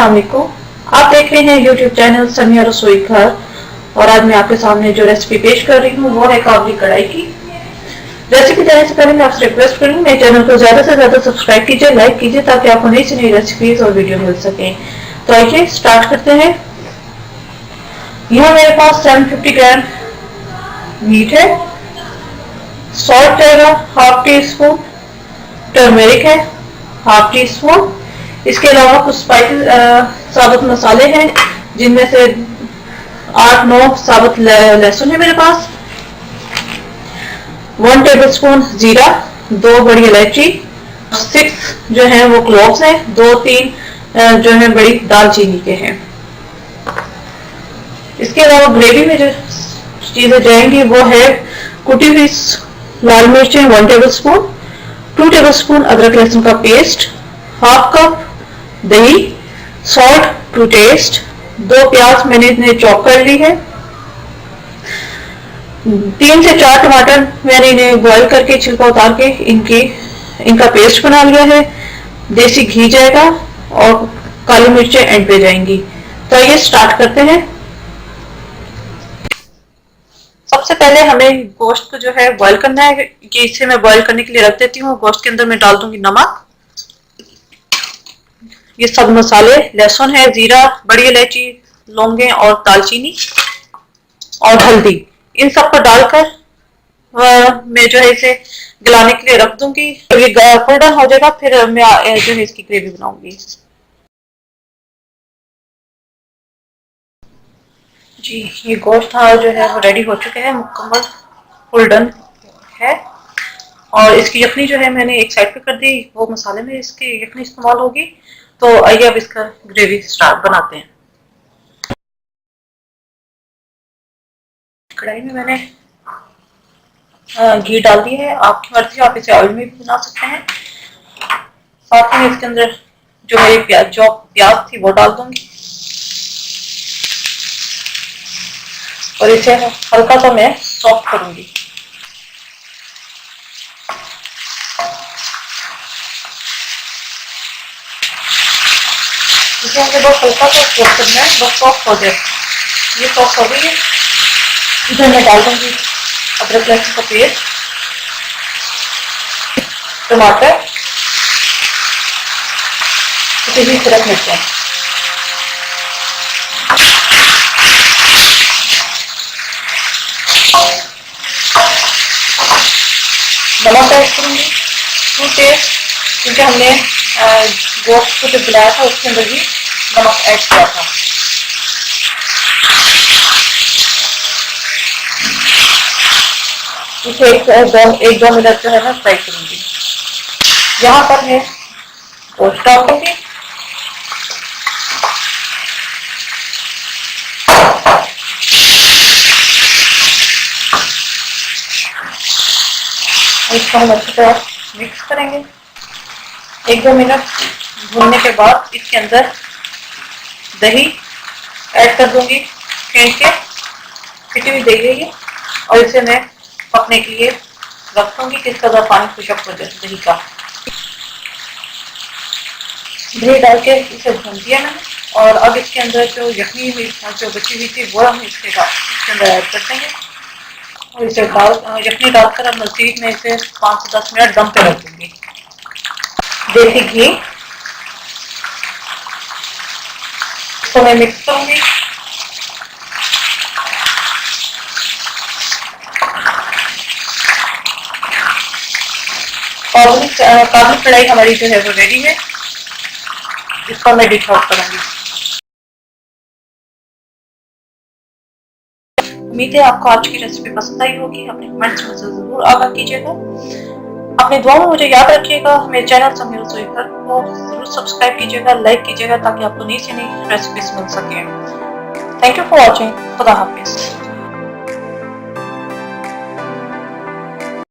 अस्सलाम वालेकुम। आप देख रहे हैं यूट्यूब चैनल समिया रसोई घर और आज मैं आपके सामने जो रेसिपी पेश कर रही हूँ वो है काबुली कढ़ाई की। रेसिपी देने से पहले मैं आपसे रिक्वेस्ट करूंगी मेरे चैनल को ज्यादा से ज्यादा सब्सक्राइब कीजिए, लाइक कीजिए ताकि आपको नई से नई रेसिपीज और वीडियो मिल सके। तो आइए स्टार्ट करते हैं। यहाँ मेरे पास 750 ग्राम मीट है, सॉल्ट रहेगा हाफ टी स्पून, टर्मेरिक है हाफ टी स्पून। इसके अलावा कुछ स्पाइसेस साबुत मसाले हैं जिनमें से 8-9 साबुत लहसुन है मेरे पास, 1 टेबलस्पून जीरा, 2 बड़ी इलायची, 6 जो है वो क्लोव्स हैं, 2-3 जो है बड़ी दालचीनी के हैं। इसके अलावा ग्रेवी में जो चीजें जाएंगी वो है कुटी हुई लाल मिर्चें 1 टेबलस्पून, 2 टेबलस्पून अदरक लहसुन का पेस्ट, हाफ कप दही, सॉल्ट टू टेस्ट, 2 प्याज मैंने इतने चॉप कर ली है, 3 से 4 टमाटर मैंने इन्हें बॉईल करके छिलका उतार के इनका पेस्ट बना लिया है। देसी घी जाएगा और काली मिर्चें एंड पे जाएंगी। तो आइए स्टार्ट करते हैं। सबसे पहले हमें गोश्त को जो है बॉईल करना है कि इसे मैं बॉईल करने के लिए रख देती हूँ। गोश्त के अंदर मैं डाल दूंगी नमक, ये सब मसाले, लहसुन है, जीरा, बड़ी इलायची, लौंगे और दालचीनी और हल्दी, इन सब को डालकर मैं जो है इसे गलाने के लिए रख दूंगी। ये गोल्डन हो जाएगा फिर मैं जो है इसकी ग्रेवी बनाऊंगी। जी ये गोश्त जो है वो रेडी हो चुका है, मुकम्मल फुल डन है। और इसकी यखनी जो है मैंने एक साइड पे कर दी, वो मसाले में इसकी यखनी इस्तेमाल होगी। तो आइए अब इसका ग्रेवी स्टार्ट बनाते हैं। कढ़ाई में मैंने घी डाल दी है, आपकी मर्जी, आप इसे ऑयल में भी बना सकते हैं। साथ में इसके अंदर जो मेरी प्याज थी वो डाल दूंगी और इसे हल्का सा मैं सॉफ्ट करूंगी। इसे हमें बस हल्का सा सॉफ्ट करना है, बस सॉफ्ट हो जाए। ये सॉफ्ट हो गई है, इधर मैं डाल दूंगी अदरक लहसुन का पेस्ट, टमाटर, कुटी हुई हरी मिर्चें, नमक ऐड करूंगी टू टेस्ट, क्योंकि हमने गोश्त को जब बनाया था उसके अंदर भी नमक ऐड किया था। इसे एक दो मिनट जो है ना फ्राई करूंगी। यहाँ पर मैं गोश्त डाल दूंगी, इसको हम अच्छी तरह मिक्स करेंगे। 1-2 मिनट भूनने के बाद इसके अंदर दही ऐड कर दूंगी, फेंट के फिटी हुई दही है, और इसे मैं पकने के लिए रख दूंगी कि इसका पानी खुशक हो जाए दही का। दही डाल के इसे भून दिया मैंने, और अब इसके अंदर जो यखनी जो बची हुई थी वो हम इसके अंदर ऐड कर देंगे और इसे यखनी डालकर अब मज़ीद में इसे 5 से 10 मिनट दम पे रख दूंगी। देसी घी इसको मैं मिक्स करूंगी। काबुली कढ़ाई हमारी जो है वो रेडी है, इसको मैं डिश आउट करूंगी। उम्मीद है आपको आज की रेसिपी पसंद आई होगी। अपने कमेंट्स में जरूर आगाह कीजिएगा, अपने दुआओं में मुझे याद रखिएगा। मेरे चैनल समिया रसोई घर को जरूर सब्सक्राइब कीजिएगा, लाइक कीजिएगा ताकि आपको नई से नई रेसिपीज मिल सके। Thank you for watching. खुदा हाफिज।